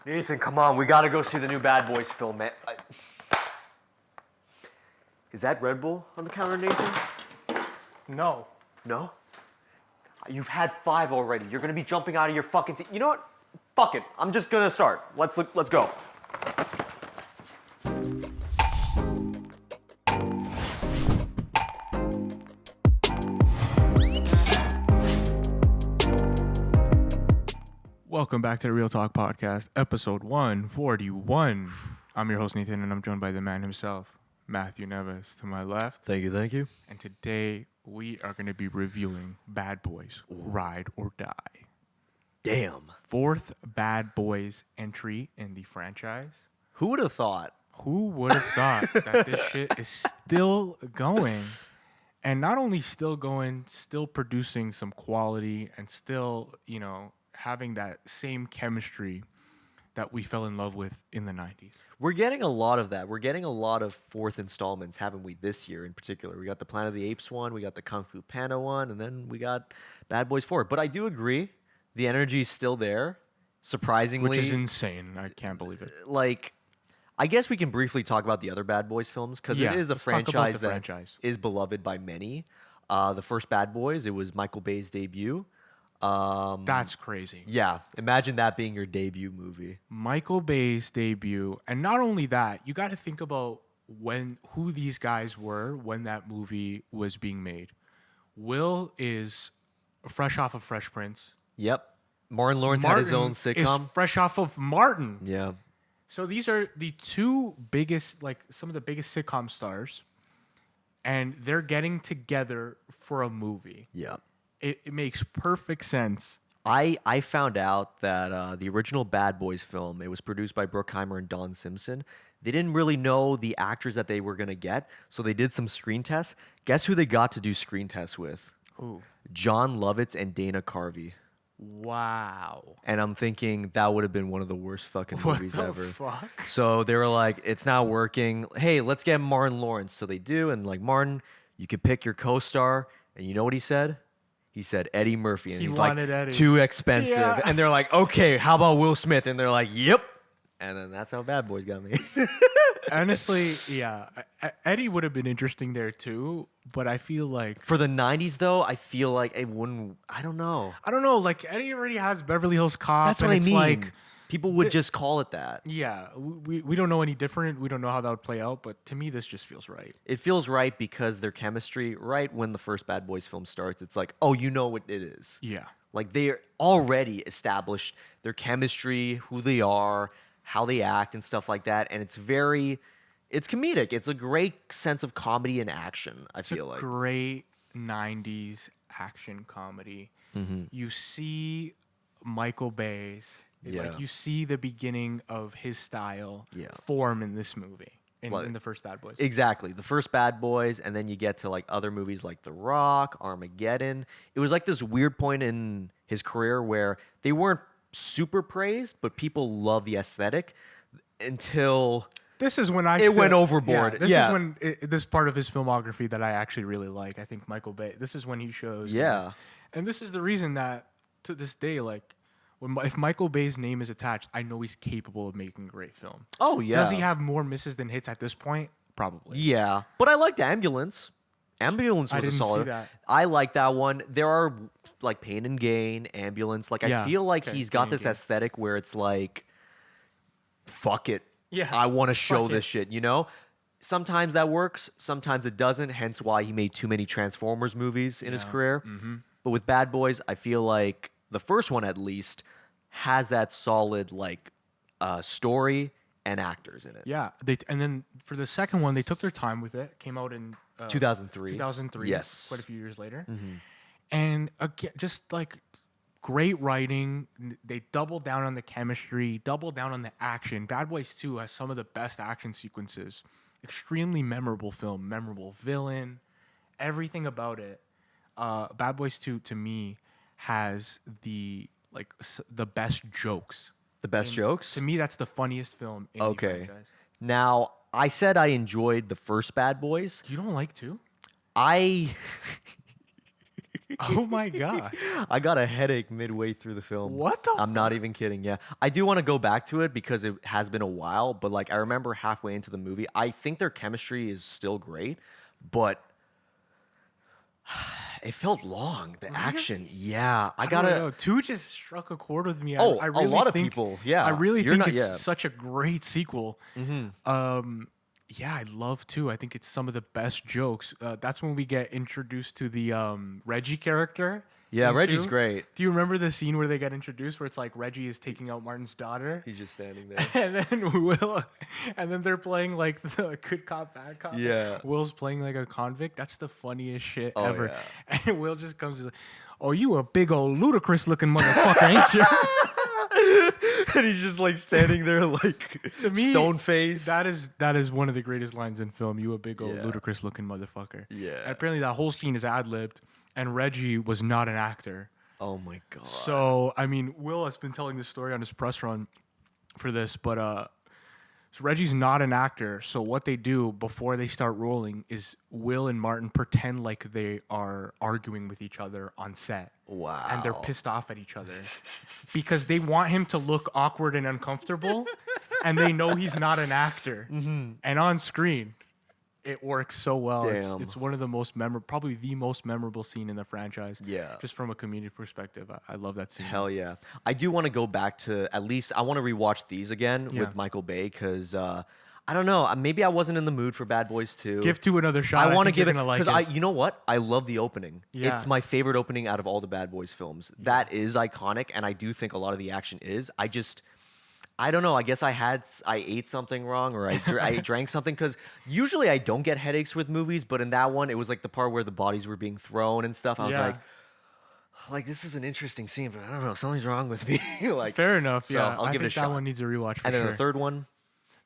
Nathan, come on. We got to go see the new Bad Boys film, man. Is that Red Bull on the counter, Nathan? No. No? You've had 5 already. You're going to be jumping out of your fucking seat. You know what? Fuck it. I'm just going to start. Let's go. Welcome back to the Real Talk Podcast, episode 141. I'm your host, Nathan, and I'm joined by the man himself, Matthew Neves, to my left. Thank you. And today, we are going to be reviewing Bad Boys, Ride or Die. Damn. 4th Bad Boys entry in the franchise. Who would have thought? Who would have thought that this shit is still going? And not only still going, still producing some quality and still, having that same chemistry that we fell in love with in the 90s. We're getting a lot of that. We're getting a lot of 4th installments, haven't we, this year in particular? We got the Planet of the Apes one, we got the Kung Fu Panda one, and then we got Bad Boys 4. But I do agree, the energy is still there, surprisingly. Which is insane. I can't believe it. I guess we can briefly talk about the other Bad Boys films, because it is a franchise that is beloved by many. The first Bad Boys, it was Michael Bay's debut. That's crazy. Yeah, imagine that being your debut movie. Michael Bay's debut, and not only that, you got to think about who these guys were when that movie was being made. Will is fresh off of Fresh Prince. Yep. Martin Lawrence had his own sitcom. Is fresh off of Martin. Yeah. So these are the two biggest, some of the biggest sitcom stars, and they're getting together for a movie. Yeah. It makes perfect sense. I found out that the original Bad Boys film, it was produced by Bruckheimer and Don Simpson. They didn't really know the actors that they were going to get, so they did some screen tests. Guess who they got to do screen tests with? Who? John Lovitz and Dana Carvey. Wow. And I'm thinking that would have been one of the worst fucking movies What ever. the fuck? So they were like, it's not working. Hey, let's get Martin Lawrence. So they do, and Martin, you can pick your co-star. And you know what he said? He said Eddie Murphy, and he's like, Eddie. Too expensive. Yeah. And they're like, okay, how about Will Smith? And they're like, yep. And then that's how Bad Boys got made. Honestly, yeah. Eddie would have been interesting there too, but I feel like... For the 90s, though, I feel like it wouldn't... I don't know. Eddie already has Beverly Hills Cop. That's what I mean. People would just call it that. Yeah, we don't know any different. We don't know how that would play out, but to me, this just feels right. It feels right because their chemistry, right when the first Bad Boys film starts, it's like, oh, you know what it is. Yeah. Like, they're already established their chemistry, who they are, how they act, and stuff like that. And it's comedic. It's a great sense of comedy and action, I feel like. Great 90s action comedy. Mm-hmm. You see Michael Bay's... Yeah. You see the beginning of his style form in this movie, in the first Bad Boys. Exactly. The first Bad Boys, and then you get to other movies like The Rock, Armageddon. It was this weird point in his career where they weren't super praised, but people love the aesthetic until... This is when went overboard. Yeah, this is when this part of his filmography that I actually really like. I think Michael Bay. This is when he shows. Yeah. And this is the reason that to this day, if Michael Bay's name is attached, I know he's capable of making a great film. Oh, yeah. Does he have more misses than hits at this point? Probably. Yeah. But I liked Ambulance. Ambulance was I didn't a solid. see that. I like that one. There are Pain and Gain, Ambulance. I feel like he's got this aesthetic where it's fuck it. Yeah. I want to show this shit, Sometimes that works. Sometimes it doesn't. Hence why he made too many Transformers movies in his career. Mm-hmm. But with Bad Boys, I feel like the first one, at least, has that solid story and actors in it. Yeah, and then for the second one, they took their time with it. Came out in 2003. 2003. Yes, quite a few years later. Mm-hmm. And again, just great writing. They doubled down on the chemistry, doubled down on the action. Bad Boys 2 has some of the best action sequences. Extremely memorable film, memorable villain, everything about it. Bad Boys 2 to me has the best jokes. The best jokes? To me, that's the funniest film in the franchise. Now, I said I enjoyed the first Bad Boys. You don't like 2? I Oh my god. I got a headache midway through the film. What the I'm not even kidding. Yeah. I do want to go back to it because it has been a while, but like I remember halfway into the movie, I think their chemistry is still great, but it felt long. The action. Yeah. I I gotta don't know. Two just struck a chord with me. Oh, I a really lot of think, people. Yeah. I really You're think not it's yeah. such a great sequel. Yeah, I love two. I think it's some of the best jokes. That's when we get introduced to the Reggie character. Yeah, in Reggie's two. great. Do you remember the scene where they get introduced, where it's like Reggie is taking out Martin's daughter? He's just standing there. And then and then they're playing like the good cop, bad cop. Yeah. Will's playing like a convict. That's the funniest shit Oh, ever. yeah. And Will just comes and like, "Oh, you a big old ludicrous looking motherfucker, ain't you?" And he's just like standing there like To me, stone face. That is one of the greatest lines in film. You a big old Yeah. ludicrous looking motherfucker. Yeah. Apparently that whole scene is ad libbed, and Reggie was not an actor. Oh my god. So I mean, Will has been telling this story on his press run for this, but so Reggie's not an actor. So what they do before they start rolling is Will and Martin pretend like they are arguing with each other on set. Wow. And they're pissed off at each other because they want him to look awkward and uncomfortable, and they know he's not an actor. And on screen, it works so well. Damn. It's one of the most memorable, probably the most memorable scene in the franchise. Yeah. Just from a community perspective, I love that scene. Hell yeah. I do want to go back to at least I want to rewatch these again Yeah. with Michael Bay because I don't know. Maybe I wasn't in the mood for Bad Boys 2. Give two another shot. I want to think you're give it gonna like because it. you know what? I love the opening. Yeah. It's my favorite opening out of all the Bad Boys films. That is iconic, and I do think a lot of the action is. I don't know. I guess I ate something wrong, or I drank something because usually I don't get headaches with movies, but in that one, it was like the part where the bodies were being thrown and stuff. I was Yeah. like this is an interesting scene, but I don't know. Something's wrong with me. Like Fair enough. So Yeah, I'll I give it a think shot. that one needs a rewatch. For And then sure. the third one,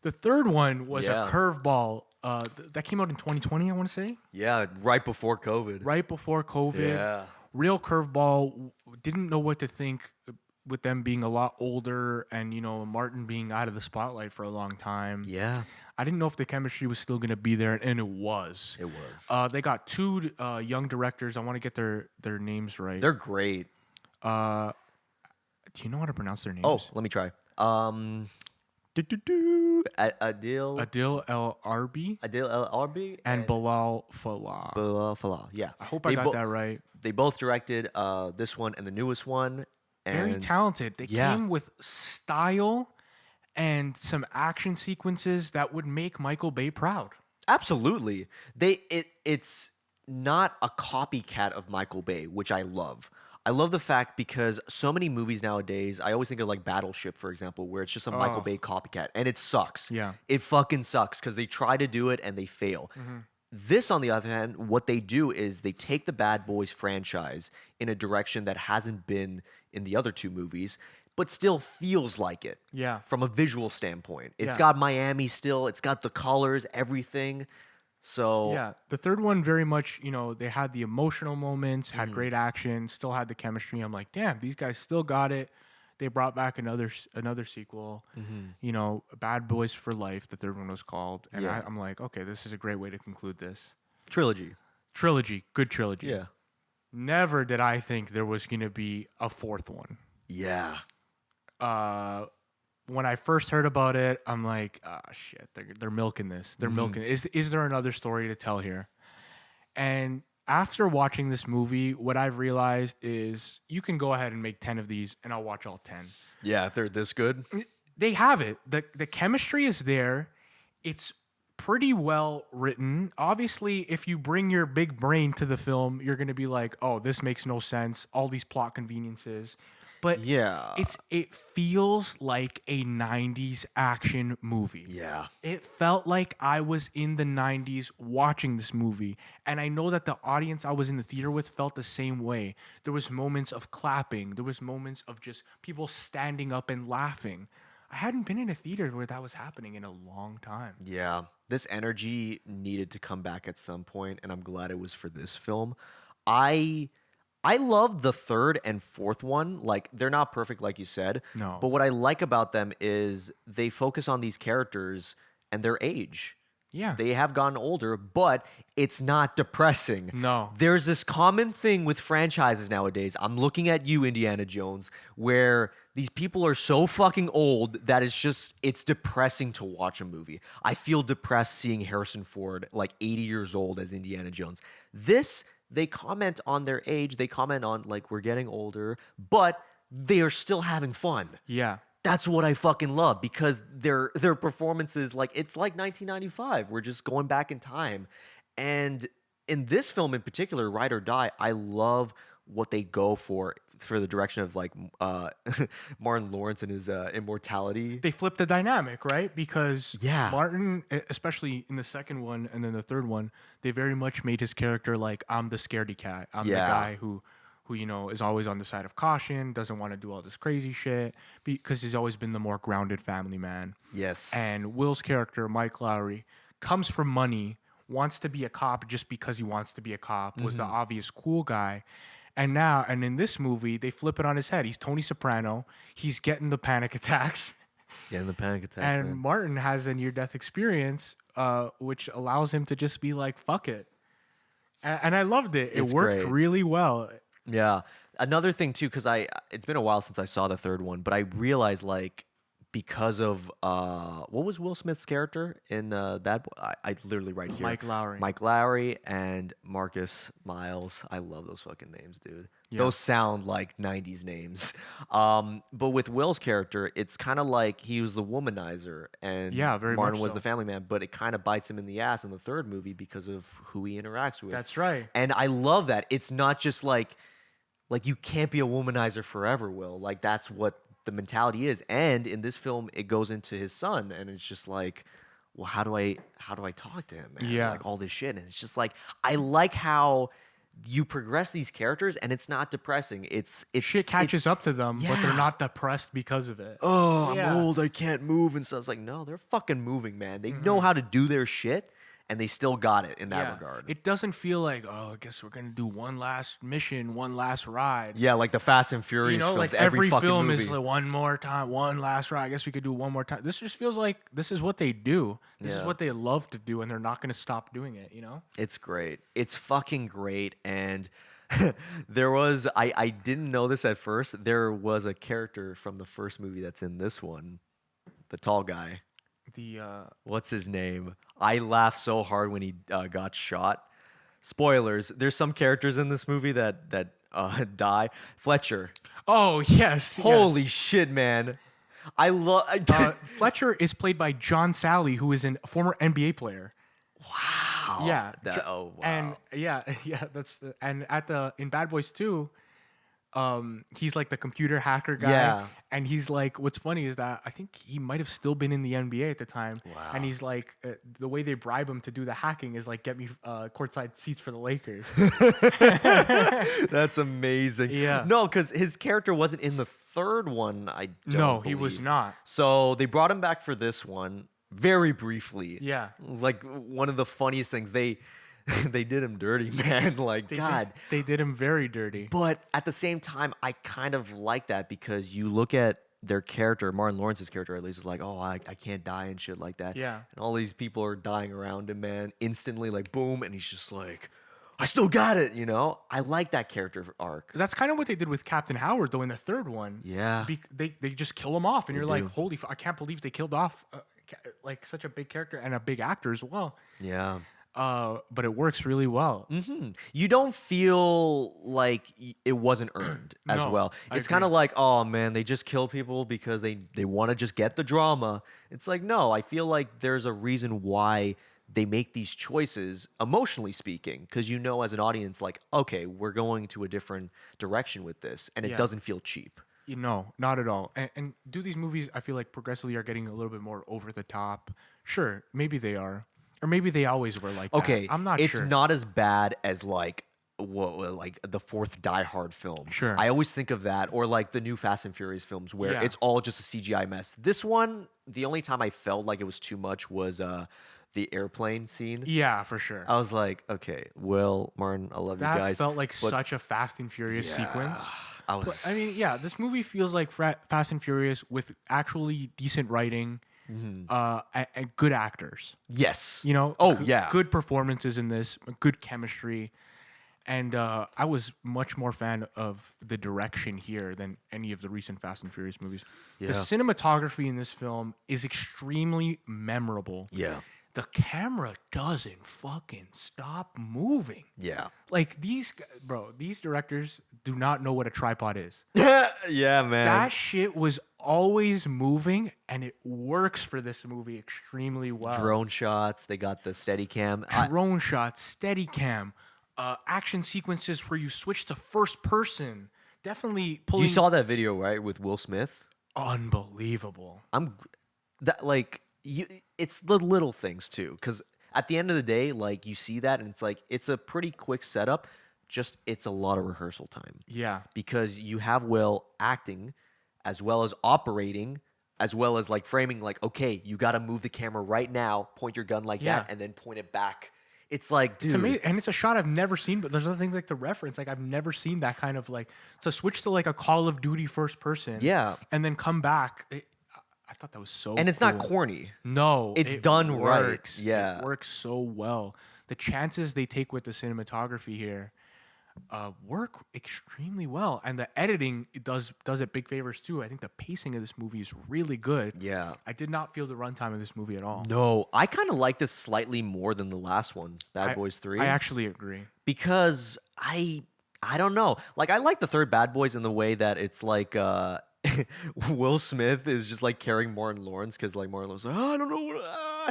The third one was Yeah. a curveball. That came out in 2020, I want to say, yeah, right before COVID. right before COVID. Yeah. Real curveball. Didn't know what to think with them being a lot older, and Martin being out of the spotlight for a long time. Yeah, I didn't know if the chemistry was still going to be there, and it was. it was. They got two young directors. I want to get their names right. They're great. Do you know how to pronounce their names? Oh, let me try. Adil Adil El-Arbi El Arbi and Bilal Fallah. Falah. Yeah, I hope I got that right. They both directed this one and the newest one. Very And talented. They Yeah. came with style and some action sequences that would make Michael Bay proud. absolutely, it's not a copycat of Michael Bay, which I love. I love the fact because so many movies nowadays, I always think of like Battleship, for example, where it's just a Michael Oh. Bay copycat, and it sucks. Yeah. It fucking sucks because they try to do it and they fail. This, on the other hand, what they do is they take the Bad Boys franchise in a direction that hasn't been in the other two movies, but still feels like it. Yeah. From a visual standpoint. It's Yeah. got Miami still, it's got the colors, everything. So Yeah. The third one very much, they had the emotional moments, had great action, still had the chemistry. I'm like, damn, these guys still got it. They brought back another sequel, Bad Boys for Life, the third one was called. And Yeah. I'm like, okay, this is a great way to conclude this. trilogy. Trilogy, good trilogy. Yeah. Never did I think there was going to be a fourth one. Yeah. When I first heard about it, I'm like, ah, shit, they're milking this. They're milking it. Is there another story to tell here? And after watching this movie, what I've realized is you can go ahead and make 10 of these, and I'll watch all 10. Yeah, if they're this good. They have it. The chemistry is there. It's pretty well written. Obviously, if you bring your big brain to the film, you're going to be like, oh, this makes no sense. All these plot conveniences. But Yeah. it feels like a 90s action movie. Yeah. It felt like I was in the 90s watching this movie. And I know that the audience I was in the theater with felt the same way. There was moments of clapping. There was moments of just people standing up and laughing. I hadn't been in a theater where that was happening in a long time. Yeah. This energy needed to come back at some point, and I'm glad it was for this film. I love the third and fourth one. Like, they're not perfect, like you said. No. But what I like about them is they focus on these characters and their age. Yeah. They have gotten older, but it's not depressing. No. There's this common thing with franchises nowadays. I'm looking at you, Indiana Jones, where these people are so fucking old that it's depressing to watch a movie. I feel depressed seeing Harrison Ford like 80 years old as Indiana Jones. This, they comment on their age, they comment on like we're getting older, but they are still having fun. Yeah. That's what I fucking love because their performances, like it's like 1995. We're just going back in time. And in this film in particular, Ride or Die, I love what they go for the direction of like Martin Lawrence and his immortality. They flipped the dynamic, right? Because Yeah. Martin, especially in the second one and then the third one, they very much made his character like, I'm the scaredy cat. I'm the Yeah. guy who is always on the side of caution, doesn't want to do all this crazy shit because he's always been the more grounded family man. Yes. And Will's character, Mike Lowry, comes from money, wants to be a cop just because he wants to be a cop, was the obvious cool guy. And in this movie, they flip it on his head. He's Tony Soprano. He's getting the panic attacks. Getting the panic attacks, And man. Martin has a near-death experience, which allows him to just be like, fuck it. And I loved it. It It's worked great. really well. Yeah. Another thing too, because it's been a while since I saw the third one, but I realized like because of what was Will Smith's character in Bad Boy? I literally right here. Mike Lowry. Mike Lowry and Marcus Miles. I love those fucking names, dude. Yeah. Those sound like 90s names. But with Will's character, it's kind of like he was the womanizer and Yeah, very Martin much was so. the family man, but it kind of bites him in the ass in the third movie because of who he interacts with. That's right. And I love that. It's not just like you can't be a womanizer forever, Will. Like that's what the mentality is. And in this film, it goes into his son, and it's just like, well, how do I talk to him? Man? Yeah. Like all this shit. And it's just like I like how you progress these characters and it's not depressing. It Shit catches up to them, but they're Yeah. not depressed because of it. Oh, Yeah. I'm old, I can't move. And so it's like, no, they're fucking moving, man. They Mm-hmm. know how to do their shit and they still got it in that Yeah. regard. It doesn't feel like, oh, I guess we're gonna do one last mission, one last ride. Yeah, like the Fast and Furious films. Like every fucking film movie. is like one more time, one last ride. I guess we could do one more time. This just feels like this is what they do. This is Yeah. what they love to do, and they're not gonna stop doing it. You know? It's great. It's fucking great. And there was, I didn't know this at first. There was a character from the first movie that's in this one, the tall guy. The What's his name? I laughed so hard when he got shot. Spoilers. There's some characters in this movie that die. Fletcher. oh yes, Holy shit, man! I love. Fletcher is played by John Sally, who is a former NBA player. wow. Yeah. Oh wow. And yeah, and in Bad Boys 2, he's like the computer hacker guy. Yeah. And he's like, what's funny is that I think he might have still been in the NBA at the time. Wow. And he's like, the way they bribe him to do the hacking is like, get me courtside seats for the Lakers. That's amazing. Yeah. No, because his character wasn't in the third one. I don't. No, he was believe. not. So they brought him back for this one very briefly. Yeah. It was like one of the funniest things. They did him dirty, man. Like God. They did him very dirty. But at the same time, I kind of like that because you look at their character, Martin Lawrence's character at least, is like, oh, I can't die and shit like that. Yeah. And all these people are dying around him, man. Instantly, like, boom. And he's just like, I still got it, you know? I like that character arc. That's kind of what they did with Captain Howard, though, in the third one. Yeah. They just kill him off, and you're like, do. holy, I can't believe they killed off like such a big character and a big actor as well. Yeah. But it works really well. You don't feel like it wasn't earned as No, well. I It's kind of agree. like, oh man, they just kill people because they want to just get the drama. It's like, no, I feel like there's a reason why they make these choices, emotionally speaking, because you know as an audience, like, okay, we're going to a different direction with this, and it Yeah. doesn't feel cheap. No, not at all. And do these movies, I feel like progressively are getting a little bit more over the top. Sure, maybe they are. Or maybe they always were like that. Okay, I'm not it's sure. not as bad as like like the fourth Die Hard film. Sure. I always think of that, or like the new Fast and Furious films where Yeah. it's all just a CGI mess. This one, the only time I felt like it was too much was the airplane scene. Yeah, for sure. I was like, okay, Will, Martin, I love That you guys. felt like but such a Fast and Furious sequence. I was, But, I mean, yeah, this movie feels like Fast and Furious with actually decent writing and good actors. Yes. You know, Oh, yeah. good performances in this, good chemistry, and I was much more fan of the direction here than any of the recent Fast and Furious movies. Yeah. The cinematography in this film is extremely memorable. Yeah. The camera doesn't fucking stop moving. Yeah. Like these directors do not know what a tripod is. Yeah, man. That shit was always moving, and it works for this movie extremely well. Drone shots. They got the Steadicam. Drone shots, Steadicam, action sequences where you switch to first person. Definitely pulling. You saw that video, right, with Will Smith? Unbelievable. It's the little things too, because at the end of the day, like you see that, and it's like it's a pretty quick setup. Just it's a lot of rehearsal time. Yeah. Because you have Will acting, as well as operating, as well as like framing. Like, okay, you got to move the camera right now, point your gun like Yeah. that, and then point it back. It's like, dude. It's amazing, and it's a shot I've never seen. But there's nothing like the reference. Like I've never seen that kind of like to switch to like a Call of Duty first person. Yeah. And then come back. I thought that was so. And it's cool. not corny. No, It's it done right. works. Yeah. It works so well. The chances they take with the cinematography here work extremely well, and the editing does it big favors too. I think the pacing of this movie is really good. Yeah. I did not feel the runtime of this movie at all. No, I kind of like this slightly more than the last one, Bad Boys 3. I actually agree. Because I don't know. Like I like the third Bad Boys in the way that it's like Will Smith is just like carrying Martin Lawrence because like Martin Lawrence is like, oh, I don't know,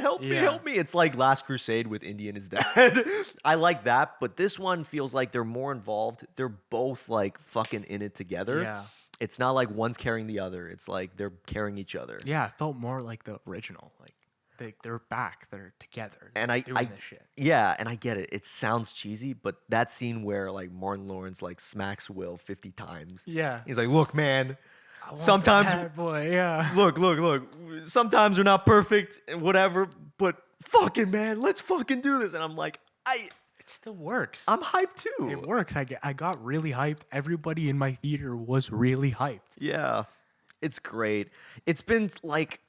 help me, Yeah. help me. It's like Last Crusade with Indy and his dad. I like that, but this one feels like they're more involved. They're both like fucking in it together. Yeah. It's not like one's carrying the other. It's like they're carrying each other. Yeah, it felt more like the original. Like they're back. They're together. And They're doing this shit. Yeah, and I get it. It sounds cheesy, but that scene where like Martin Lawrence like smacks Will 50 times. Yeah. He's like, "Look, man, I want sometimes that boy, yeah. look. Sometimes we're not perfect and whatever, but fucking man, let's fucking do this." And I'm like, It still works. I'm hyped too. It works. I got really hyped. Everybody in my theater was really hyped. Yeah, it's great. It's been like,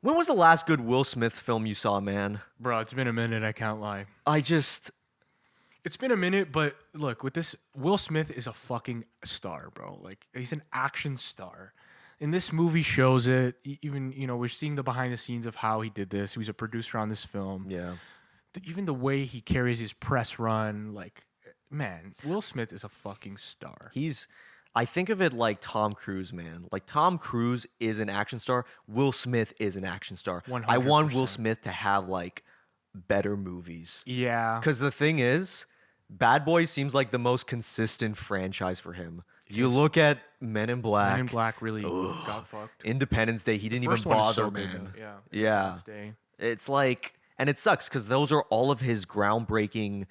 when was the last good Will Smith film you saw, man? Bro, it's been a minute. I can't lie. It's been a minute, but look, with this, Will Smith is a fucking star, bro. Like, he's an action star. And this movie shows it. Even, we're seeing the behind the scenes of how he did this. He was a producer on this film. Yeah. Even the way he carries his press run, like, man, Will Smith is a fucking star. I think of it like Tom Cruise, man. Like Tom Cruise is an action star. Will Smith is an action star. 100%. I want Will Smith to have like better movies. Yeah. Because the thing is, Bad Boys seems like the most consistent franchise for him. You look at Men in Black. Men in Black really got fucked. Independence Day, he didn't even First one is bother, so good, man. though. Yeah. Yeah. Independence Day. It's like, and it sucks because those are all of his groundbreaking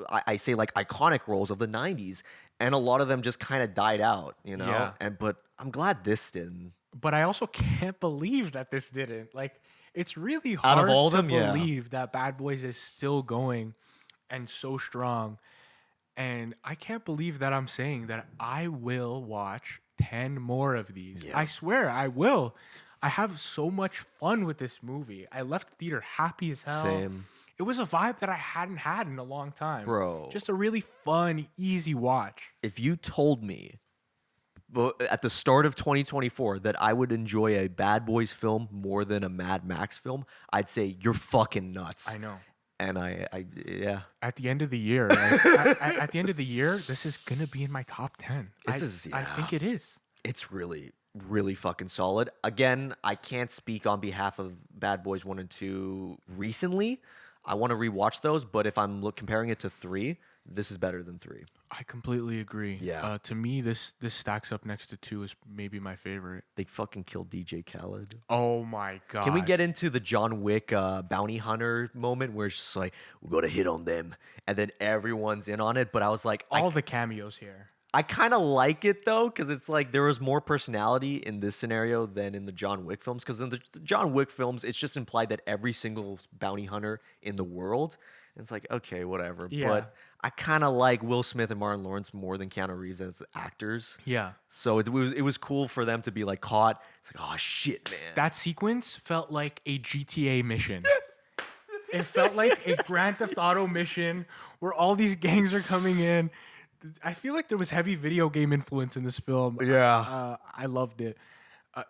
I say like iconic roles of the 90s, and a lot of them just kind of died out, Yeah. But I'm glad this didn't. But I also can't believe that this didn't. Like, it's really Out hard of all to them, yeah. believe that Bad Boys is still going and so strong. And I can't believe that I'm saying that I will watch 10 more of these. Yeah. I swear I will. I have so much fun with this movie. I left the theater happy as hell. Same. It was a vibe that I hadn't had in a long time. Bro. Just a really fun, easy watch. If you told me at the start of 2024 that I would enjoy a Bad Boys film more than a Mad Max film, I'd say you're fucking nuts. I know. And yeah. At the end of the year, at the end of the year, this is gonna be in my top 10. I think it is. It's really, really fucking solid. Again, I can't speak on behalf of Bad Boys 1 and 2 recently. I want to rewatch those, but if I'm comparing it to 3, this is better than 3. I completely agree. Yeah. To me, this stacks up next to 2 is maybe my favorite. They fucking killed DJ Khaled. Oh my god. Can we get into the John Wick bounty hunter moment where it's just like, we're going to hit on them, and then everyone's in on it? But I was like, all the cameos here? I kind of like it though, because it's like there was more personality in this scenario than in the John Wick films. Because in the John Wick films, it's just implied that every single bounty hunter in the world, It's like, okay, whatever. Yeah. But I kind of like Will Smith and Martin Lawrence more than Keanu Reeves as actors. Yeah. So it was cool for them to be like caught. It's like, oh shit, man. That sequence felt like a GTA mission. It felt like a Grand Theft Auto mission where all these gangs are coming in. I feel like there was heavy video game influence in this film. Yeah. I loved it.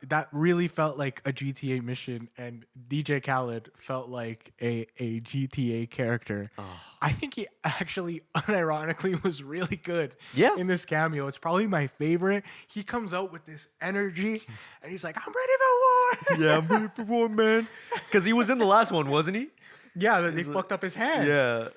That really felt like a GTA mission, and DJ Khaled felt like a GTA character. I think he actually, unironically, was really good Yeah. in this cameo. It's probably my favorite. He comes out with this energy, and he's like, I'm ready for war. Yeah, I'm ready for war, man. Because he was in the last one, wasn't he? Yeah, they fucked up his hand. Yeah.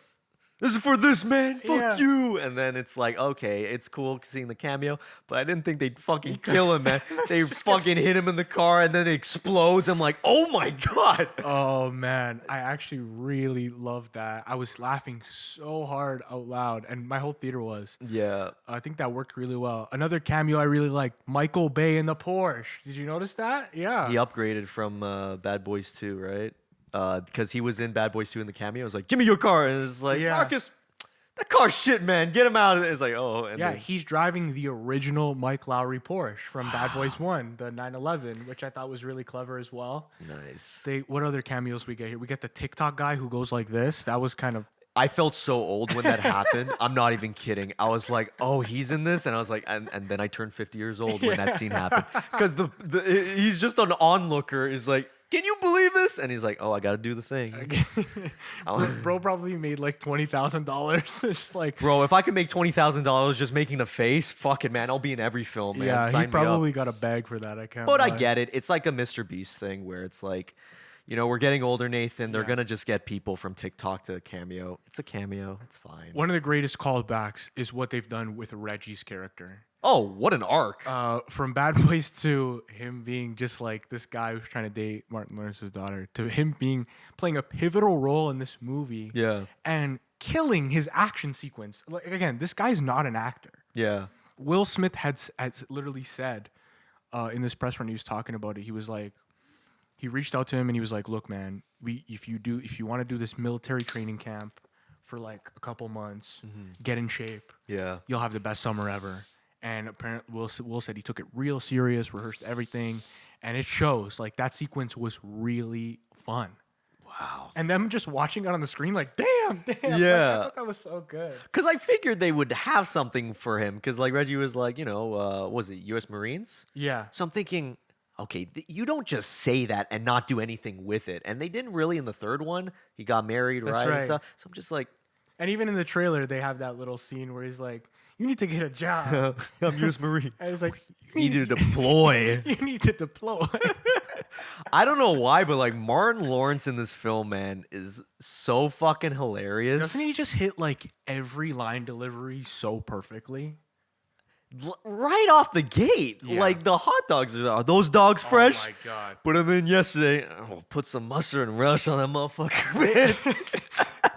This is for this, man. Fuck Yeah. you. And then it's like, okay, it's cool seeing the cameo, but I didn't think they'd fucking kill him, man. They fucking hit him in the car and then it explodes. I'm like, oh my God. Oh man, I actually really loved that. I was laughing so hard out loud, and my whole theater was. Yeah. I think that worked really well. Another cameo I really liked, Michael Bay in the Porsche. Did you notice that? Yeah. He upgraded from Bad Boys 2, right? Because he was in Bad Boys 2 in the cameo. I was like, give me your car. And it's like, Yeah. Marcus, that car's shit, man. Get him out of it. It's like, oh. And Yeah, then- he's driving the original Mike Lowry Porsche from Bad Boys 1, the 911, which I thought was really clever as well. nice. What other cameos we get here? We get the TikTok guy who goes like this. That was kind of I felt so old when that happened. I'm not even kidding. I was like, oh, he's in this? And I was like, and then I turned 50 years old when that scene happened. Because he's just an onlooker. He's like, can you believe this? And he's like, oh, I got to do the thing. bro probably made like $20,000. It's just like Bro, if I could make $20,000 just making the face, fuck it, man. I'll be in every film, man. yeah, Sign he me probably up. got a bag for that. I can't. But I lie. get it. It's like a Mr. Beast thing where it's like, we're getting older, Nathan. They're Yeah. going to just get people from TikTok to cameo. It's a cameo. It's fine. One of the greatest callbacks is what they've done with Reggie's character. Oh, what an arc. From Bad Boys to him being just like this guy who's trying to date Martin Lawrence's daughter, to him playing a pivotal role in this movie, Yeah. and killing his action sequence. Like, again, this guy's not an actor. Yeah. Will Smith had literally said in this press run, he was talking about it. He was like, he reached out to him and he was like, "Look, man, if you want to do this military training camp for like a couple months, get in shape. Yeah. You'll have the best summer ever." And apparently, Will said he took it real serious, rehearsed everything, and it shows. Like, that sequence was really fun. Wow. And them just watching it on the screen, like, damn. Like, Yeah. I thought that was so good. Because I figured they would have something for him. Because like Reggie was like, was it U.S. Marines? Yeah. So I'm thinking, okay, you don't just say that and not do anything with it. And they didn't really in the third one. He got married, That's right? And right. stuff. So I'm just like, And even in the trailer, they have that little scene where he's like, "You need to get a job." I'm U.S. Marine. And it's like, Need to deploy. You need to deploy. I don't know why, but like Martin Lawrence in this film, man, is so fucking hilarious. Doesn't he just hit like every line delivery so perfectly? Right off the gate. Yeah. Like the hot dogs, are those dogs fresh? Oh my god. Put them in yesterday. Oh, put some mustard and relish on that motherfucker, man.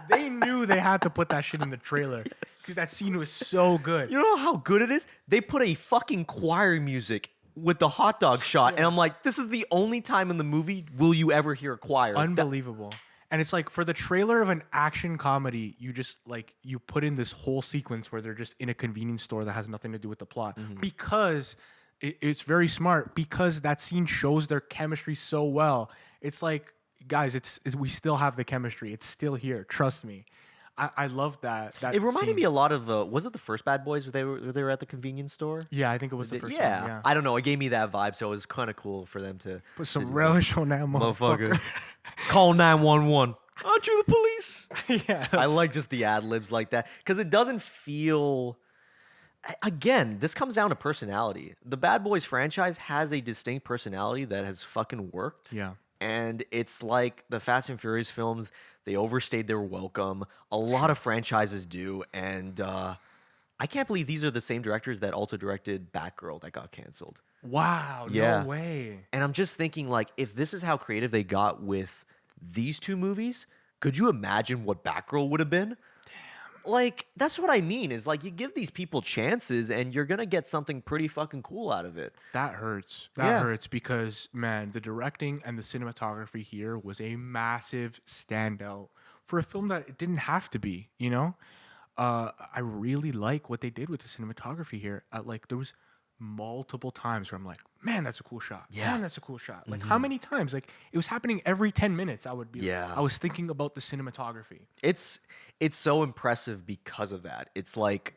They knew they had to put that shit in the trailer because that scene was so good. You know how good it is? They put a fucking choir music with the hot dog shot, and I'm like, this is the only time in the movie will you ever hear a choir. Unbelievable. And it's like, for the trailer of an action comedy, you just like, you put in this whole sequence where they're just in a convenience store that has nothing to do with the plot because it's very smart, because that scene shows their chemistry so well. It's like, guys, we still have the chemistry. It's still here. Trust me. I love that. It reminded scene. me a lot of, was it the first Bad Boys where they were at the convenience store? Yeah, I think it was the first Yeah. one. Yeah. I don't know. It gave me that vibe, so it was kind of cool for them to Put some relish on that motherfucker. Call 911. Aren't you the police? Yeah. I like just the ad libs like that because it doesn't feel. Again, this comes down to personality. The Bad Boys franchise has a distinct personality that has fucking worked. Yeah. And it's like the Fast and Furious films, they overstayed their welcome. A lot of franchises do. And I can't believe these are the same directors that also directed Batgirl that got canceled. Wow. Yeah. No way. And I'm just thinking, like, if this is how creative they got with these two movies, could you imagine what Batgirl would have been? Like, that's what I mean, is like, you give these people chances and you're gonna get something pretty fucking cool out of it. That hurts. Yeah. That hurts because, man, the directing and the cinematography here was a massive standout for a film that it didn't have to be, you know? I really like what they did with the cinematography here. Like there was multiple times where I'm like, man, that's a cool shot. Yeah. Man, that's a cool shot. Like how many times? Like it was happening every 10 minutes. Yeah. I was thinking about the cinematography. It's so impressive because of that. It's like,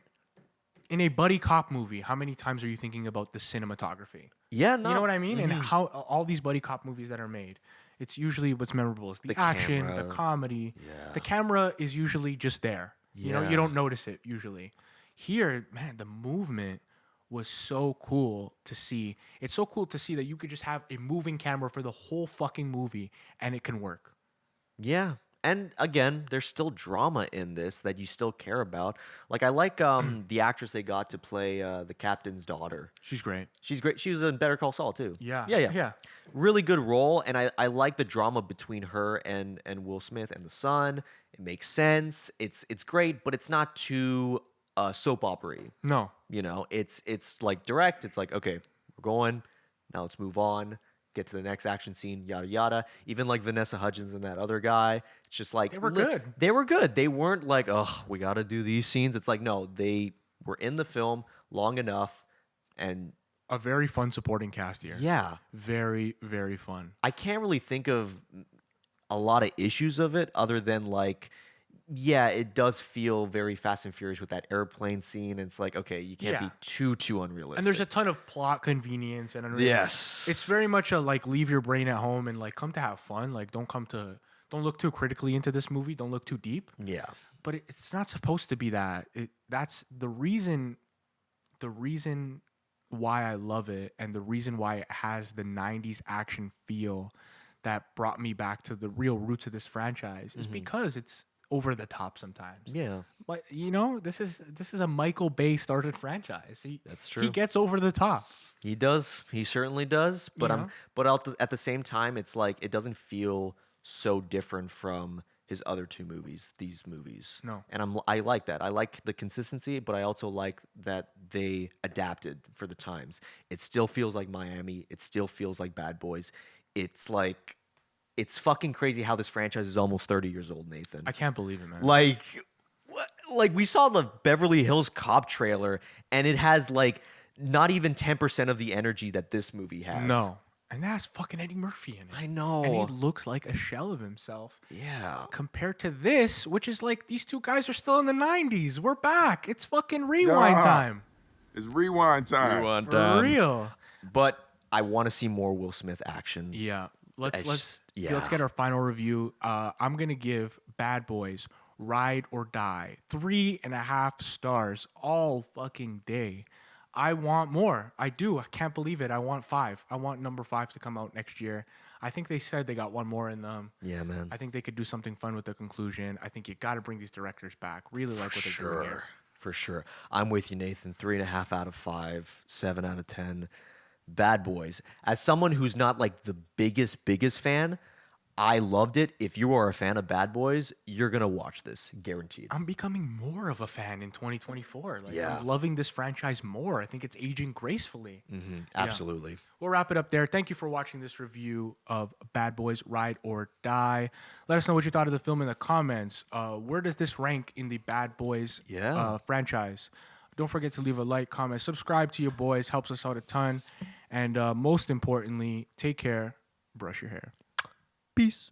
In a buddy cop movie, how many times are you thinking about the cinematography? yeah, no. You know what I mean? And how all these buddy cop movies that are made, it's usually what's memorable is the action, camera. the comedy. Yeah. The camera is usually just there. You know, Yeah. you don't notice it usually. Here, man, the movement was so cool to see. It's so cool to see that you could just have a moving camera for the whole fucking movie and it can work. Yeah. And again, there's still drama in this that you still care about. Like I like the actress they got to play the captain's daughter. She's great. She's great. She was in Better Call Saul too. Yeah. Really good role, and I like the drama between her and Will Smith and the son. It makes sense. It's great, but it's not too soap opera-y. No. You know, it's like direct. It's like, okay, we're going. Now let's move on. Get to the next action scene, yada yada. Even like Vanessa Hudgens and that other guy. It's just like They were good. They were good. They weren't like, oh, we got to do these scenes. It's like, no, they were in the film long enough, and A very fun supporting cast here. yeah, Very, very fun. I can't really think of a lot of issues of it other than like, yeah, it does feel very Fast and Furious with that airplane scene. And it's like, okay, you can't be too unrealistic. And there's a ton of plot convenience and unreal- Yes. it's very much a like leave your brain at home and like come to have fun. Like don't look too critically into this movie. Don't look too deep. yeah, But it's not supposed to be that. That's the reason why I love it and the reason why it has the 90s action feel that brought me back to the real roots of this franchise is because it's over the top sometimes. yeah. But you know, this is a Michael Bay started franchise. That's true. He gets over the top. He does. He certainly does. But You know? but at the same time, it's like it doesn't feel so different from his other two movies. These movies. No. And I like that. I like the consistency, but I also like that they adapted for the times. It still feels like Miami. It still feels like Bad Boys. It's like it's fucking crazy how this franchise is almost 30 years old, Nathan. I can't believe it, man. Like, like we saw the Beverly Hills Cop trailer, and it has like not even 10% of the energy that this movie has. No. And that's fucking Eddie Murphy in it. I know. And he looks like a shell of himself. Yeah. Compared to this, which is like these two guys are still in the 90s. We're back. It's fucking rewind time. It's rewind time. For real. But I want to see more Will Smith action. Yeah. Let's yeah. get our final review. I'm gonna give Bad Boys Ride or Die 3.5 stars all fucking day. I want more. I do. I can't believe it. I want 5. I want number 5 to come out next year. I think they said they got one more in them. Yeah, man. I think they could do something fun with the conclusion. I think you got to bring these directors back. Really like what they're doing here. For sure. I'm with you, Nathan. 3.5 out of 5, 7 out of 10. Bad Boys. As someone who's not like the biggest fan, I loved it. If you are a fan of Bad Boys, you're going to watch this, guaranteed. I'm becoming more of a fan in 2024. Like, Yeah. I'm loving this franchise more. I think it's aging gracefully. Absolutely. We'll wrap it up there. Thank you for watching this review of Bad Boys Ride or Die. Let us know what you thought of the film in the comments. Where does this rank in the Bad Boys franchise? Don't forget to leave a like, comment, subscribe to your boys. Helps us out a ton. And most importantly, take care. Brush your hair. Peace.